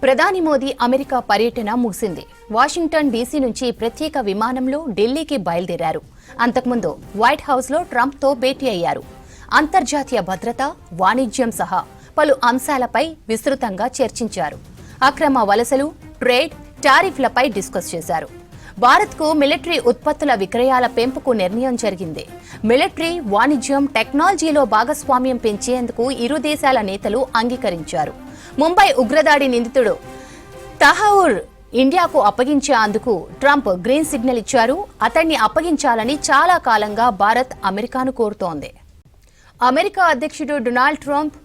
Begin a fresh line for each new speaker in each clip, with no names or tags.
ప్రధాని మోదీ అమెరికా పర్యటన ముగిసింది. వాషింగ్టన్ డీసీ నుంచి ప్రత్యేక విమానంలో ఢిల్లీకి బయలుదేరారు. అంతకుముందు వైట్ హౌస్లో ట్రంప్తో భేటీ అయ్యారు. అంతర్జాతీయ భద్రత, వాణిజ్యం సహా పలు అంశాలపై విస్తృతంగా చర్చించారు. అక్రమ వలసలు, ట్రేడ్, టారిఫ్లపై డిస్కస్ చేశారు. భారత్కు మిలిటరీ ఉత్పత్తుల విక్రయాల పెంపుకు నిర్ణయం జరిగింది. మిలిటరీ, వాణిజ్యం, టెక్నాలజీలో భాగస్వామ్యం పెంచేందుకు ఇరు దేశాల నేతలు అంగీకరించారు. ముంబై ఉగ్రదాడి నిందితుడు తహౌర్ ఇండియాకు అప్పగించేందుకు ట్రంప్ గ్రీన్ సిగ్నల్ ఇచ్చారు. అతన్ని అప్పగించాలని చాలా కాలంగా భారత్ అమెరికాను కోరుతోంది. అమెరికా అధ్యక్షుడు Donald Trump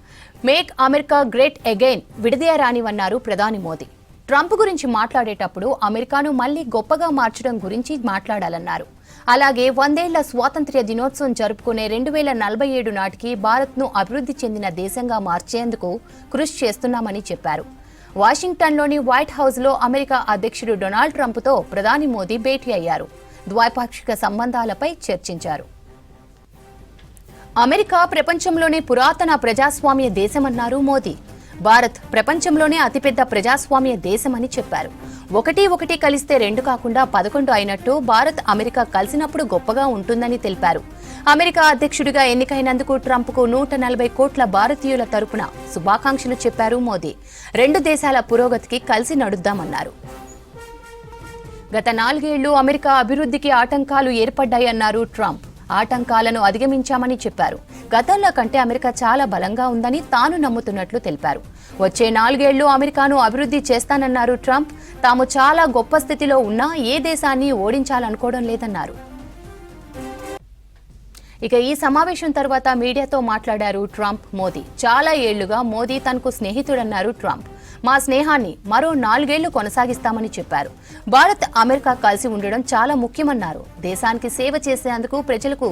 make America great again విడదీయరానివన్నారు ప్రధాని మోదీ. ట్రంప్ గురించి మాట్లాడేటప్పుడు అమెరికాను మళ్లీ గొప్పగా మార్చడం గురించి మాట్లాడాలన్నారు. అలాగే 100 ఏళ్ల స్వాతంత్ర్య దినోత్సవం జరుపుకునే 2047 నాటికి భారత్ను అభివృద్ధి చెందిన దేశంగా మార్చేందుకు కృషి చేస్తున్నామని చెప్పారు. వాషింగ్టన్లోని వైట్ హౌస్లో అమెరికా అధ్యక్షుడు డొనాల్డ్ ట్రంప్తో ప్రధాని మోదీ భేటీ అయ్యారు. ద్వైపాక్షిక సంబంధాలపై చర్చించారు. అమెరికా ప్రపంచంలోనే పురాతన ప్రజాస్వామ్య దేశమన్నారు మోదీ. భారత్ ప్రపంచంలోనే అతిపెద్ద ప్రజాస్వామ్య దేశమని చెప్పారు. ఒకటి కలిస్తే 2 కాకుండా 11 అయినట్టు భారత్ అమెరికా కలిసినప్పుడు గొప్పగా ఉంటుందని తెలిపారు. అమెరికా అధ్యక్షుడిగా ఎన్నికైనందుకు ట్రంప్కు 140 కోట్ల భారతీయుల తరపున శుభాకాంక్షలు చెప్పారు మోదీ. 2 దేశాల పురోగతికి కలిసి నడుద్దామన్నారు. గత 4 ఏళ్లు అమెరికా అభివృద్ధికి ఆటంకాలు ఏర్పడ్డాయన్నారు ట్రంప్. ఆటంకాలను అధిగమించామని చెప్పారు. గతంలో కంటే అమెరికా చాలా బలంగా ఉందని తాను నమ్ముతున్నట్లు తెలిపారు. వచ్చే 4 ఏళ్లు అమెరికాను అభివృద్ధి చేస్తానన్నారు ట్రంప్. తాము చాలా గొప్ప స్థితిలో ఉన్నా ఏ దేశాన్ని ఓడించాలనుకోవడం లేదన్నారు. ఇక ఈ సమావేశం తర్వాత మీడియాతో మాట్లాడారు ట్రంప్, మోదీ. చాలా ఏళ్లుగా మోదీ తనకు స్నేహితుడన్నారు ట్రంప్. మా స్నేహాన్ని మరో 4 ఏళ్లు కొనసాగిస్తామని చెప్పారు. భారత్, అమెరికా కలిసి ఉండడం చాలా ముఖ్యమన్నారు. దేశానికి సేవ చేసేందుకు ప్రజలకు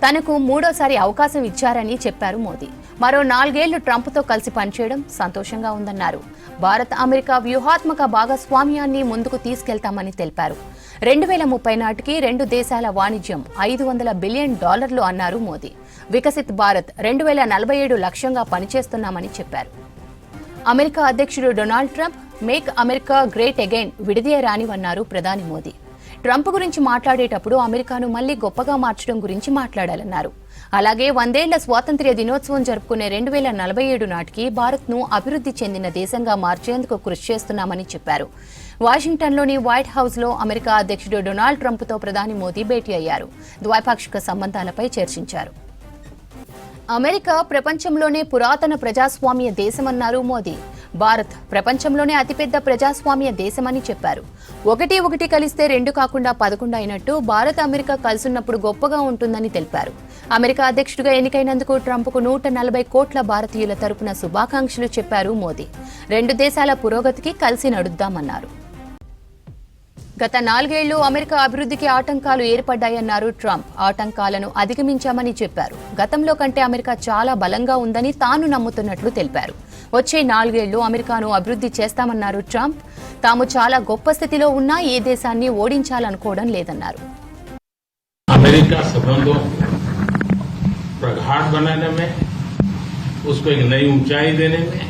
తనకు 3వసారి అవకాశం ఇచ్చారని చెప్పారు మోదీ. మరో 4 ఏళ్లు ట్రంప్తో కలిసి పనిచేయడం సంతోషంగా ఉందన్నారు. భారత్, అమెరికా వ్యూహాత్మక భాగస్వామ్యాన్ని ముందుకు తీసుకెళ్తామని తెలిపారు. 2030 నాటికి 2 దేశాల వాణిజ్యం $500 బిలియన్ అన్నారు మోదీ. వికసిత్ భారత్ 2047 లక్ష్యంగా పనిచేస్తున్నామని చెప్పారు. అమెరికా అధ్యక్షుడు Donald Trump make America great again విడదీయరానివన్నారు ప్రధాని మోదీ. ట్రంప్ గురించి మాట్లాడేటప్పుడు అమెరికాను మళ్లీ గొప్పగా మార్చడం గురించి మాట్లాడాలన్నారు. అలాగే 100 ఏళ్ల స్వాతంత్ర్య దినోత్సవం జరుపుకునే 2047 నాటికి భారత్ను అభివృద్ధి చెందిన దేశంగా మార్చేందుకు కృషి చేస్తున్నామని చెప్పారు. వాషింగ్టన్లోని వైట్ హౌస్లో అమెరికా అధ్యక్షుడు డొనాల్డ్ ట్రంప్తో ప్రధాని మోదీ భేటీ అయ్యారు. ద్వైపాక్షిక సంబంధాలపై చర్చించారు. అమెరికా ప్రపంచంలోనే పురాతన ప్రజాస్వామ్య దేశమన్నారు మోదీ. భారత్ ప్రపంచంలోనే అతిపెద్ద ప్రజాస్వామ్య దేశమని చెప్పారు. ఒకటి కలిస్తే 2 కాకుండా 11 అయినట్టు భారత్, అమెరికా కలిసున్నప్పుడు గొప్పగా ఉంటుందని తెలిపారు. అమెరికా అధ్యక్షుడిగా ఎన్నికైనందుకు ట్రంప్కు 140 కోట్ల భారతీయుల తరపున శుభాకాంక్షలు చెప్పారు మోదీ. 2 దేశాల పురోగతికి కలిసి నడుద్దామన్నారు. గత 4 ఏళ్లు అమెరికా అభివృద్ధికి ఆటంకాలు ఏర్పడ్డాయన్నారు ట్రంప్. ఆటంకాలను అధిగమించామని చెప్పారు. గతంలో కంటే అమెరికా చాలా బలంగా ఉందని తాను నమ్ముతున్నట్లు తెలిపారు. వచ్చే 4 ఏళ్లు అమెరికాను అభివృద్ధి చేస్తామన్నారు ట్రంప్. తాము చాలా గొప్ప స్థితిలో ఉన్నా ఏ దేశాన్ని ఓడించాలనుకోవడం లేదన్నారు.
అమెరికా సంబంధం प्रगाढ़ बनाने में, उसको एक नई ऊंचाई देने में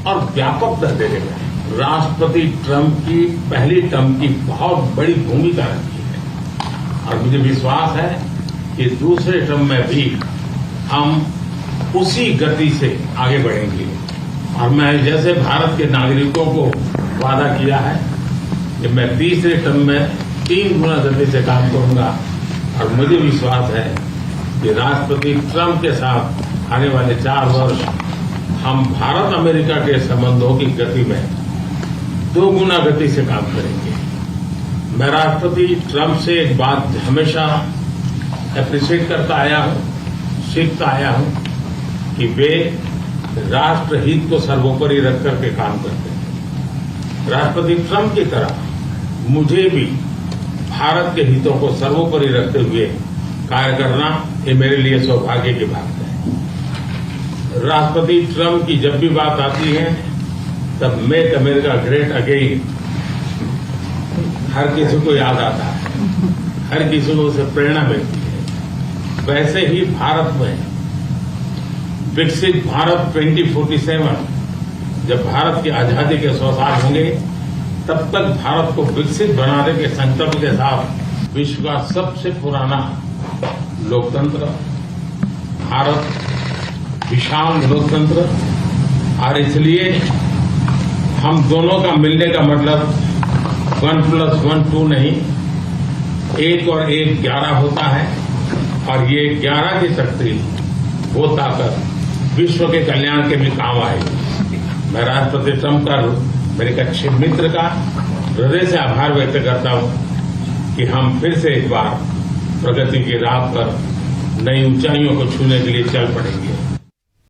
और व्यापकता देने में राष्ट्रपति ट्रंप की पहली टर्म की बहुत बड़ी भूमिका रही है और मुझे विश्वास है कि दूसरे टर्म में भी हम उसी गति से आगे बढ़ेंगे और मैं जैसे भारत के नागरिकों को वादा किया है कि मैं तीसरे टर्म में 3 गुना गति से काम करूंगा और मुझे विश्वास है कि राष्ट्रपति ट्रंप के साथ आने वाले 4 वर्ष हम भारत अमेरिका के संबंधों की गति में 2 गुना गति से काम करेंगे। मैं राष्ट्रपति ट्रंप से एक बात हमेशा एप्रिशिएट करता आया हूं, सीखता आया हूं कि वे राष्ट्रहित को सर्वोपरि रख करके काम करते हैं। राष्ट्रपति ट्रंप की तरह मुझे भी भारत के हितों को सर्वोपरि रखते हुए कार्य करना ये मेरे लिए सौभाग्य की बात है। राष्ट्रपति ट्रंप की जब भी बात आती है तब मेक अमेरिका ग्रेट अगेन हर किसी को याद आता है, हर किसी को उसे प्रेरणा मिलती है। वैसे ही भारत में विकसित भारत 2047 जब भारत की आजादी के 100 साल होंगे तब तक भारत को विकसित बनाने के संकल्प के साथ विश्व का सबसे पुराना लोकतंत्र भारत विशाल लोकतंत्र, और इसलिए हम दोनों का मिलने का मतलब 1+1 2 नहीं, 1 और 1 11 होता है, और ये 11 की शक्ति वो ताकत विश्व के कल्याण के भी काम आएगी। मैं राष्ट्रपति ट्रंप का, मेरे एक अच्छे मित्र का हृदय से आभार व्यक्त करता हूं कि हम फिर से एक बार प्रगति की राह पर नई ऊंचाइयों को छूने के लिए चल पड़ेंगे।